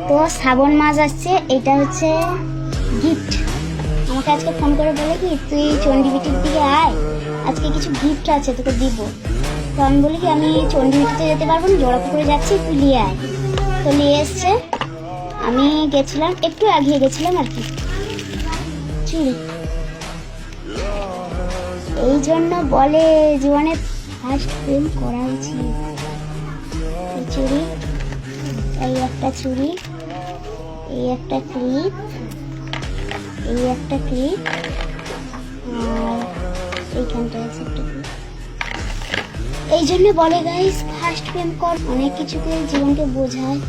তো শ্রাবণ মাস আসছে, এটা হচ্ছে গিফট। আমাকে আজকে ফোন করে বলে কি তুই চণ্ডীবিটির দিকে আয়, আজকে কিছু গিফট আছে তোকে দিব। তো আমি বলি কি আমি চণ্ডীবিটিতে যেতে পারবো না, জোড়াপুকুরে যাচ্ছি, তুই নিয়ে আয়। তো নিয়ে এসছে, আমি গেছিলাম, একটু এগিয়ে গেছিলাম আর কি। চুড়ি, এই জন্য বলে জীবনে ফার্স্ট প্রেম করা উচিত। এই চুড়ি, এই একটা চুড়ি, এই একটা ক্লিপ, এই একটা ক্লিপ, আর এইখানটা আছে একটা ক্লিপ। এই জন্য বলে গাইস ফার্স্ট প্রেম কর, অনেক কিছুকে জীবনকে বোঝায়।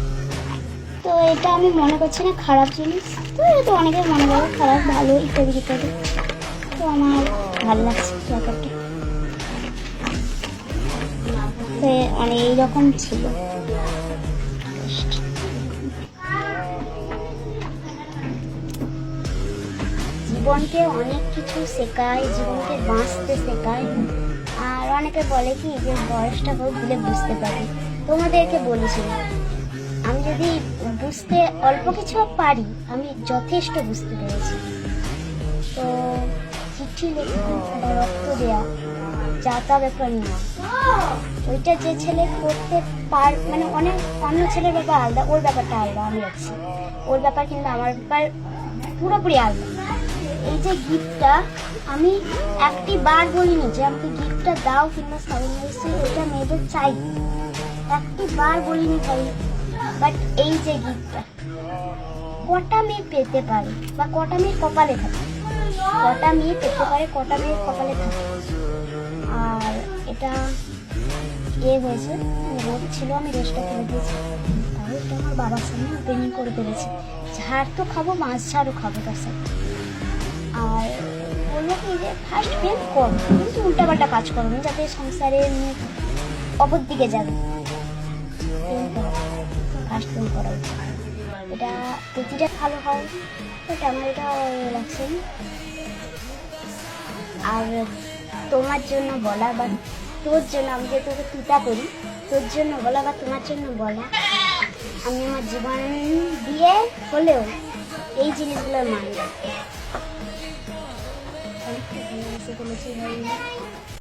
তো এটা আমি মনে করছি না খারাপ জিনিস, তো এটা অনেকে মনে করে খারাপ, ভালো ইত্যাদি ইত্যাদি। তো আমার ভালো লাগছে ব্যাপারটা, তো মানে এইরকম ছিল। জীবনকে অনেক কিছু শেখায়, জীবনকে বাঁচতে শেখায়। আর অনেকে বলে কি যে বয়সটা হোক দিলে বুঝতে পারি। তোমাদেরকে বলেছিলাম আমি যদি বুঝতে অল্প কিছু পারি, আমি যথেষ্ট বুঝতে পেরেছি। তো চিঠি লেখা বা রক্ত দেওয়া যা তা ব্যাপার না, ওইটা যে ছেলে করতে মানে অনেক অন্য ছেলের ব্যাপার আলাদা, ওর ব্যাপারটা আলাদা, আমি আছি ওর ব্যাপার, কিন্তু আমার ব্যাপার পুরোপুরি আলাদা। এই যে গিফটটা আমি একটি বার বলিনি যে আমাকে গিফটটা দাও কিংবা সারপ্রাইজে এটা মেয়েদের চাই, একটি বার বলিনি ভাই। বাট এই যে গিফটটা কটা মেয়ে পেতে পারে বা কটা মেয়ে কপালে থাকে, কটা মেয়ে পেতে পারে, কটা মেয়ে কপালে থাকে। আর এটা হয়েছে রোদ ছিল, আমি রোজটা ফেলে দিয়েছি, তাও এটা আমার বাবার সামনে ওপেনিং করে ফেলেছি। ঝাড় তো খাবো, মাছ ঝাড়ও খাবো তার সাথে। আর বললো কি যে ফার্স্ট প্রেম কম, কিন্তু উল্টাপাল্টা কাজ করো না, যাতে সংসারে অপর দিকে যাবে। ফার্স্ট প্রেম করা উচিত, এটা প্রতিটা ভালো হয়, এটা আমার এটা লাগছে। আর তোমার জন্য বলা বা তোর জন্য, আমি যে তোকে তুতা করি, তোর জন্য বলা বা তোমার জন্য বলা, আমি আমার জীবন দিয়ে হলেও এই জিনিসগুলো মানি। বলেছি ভাই।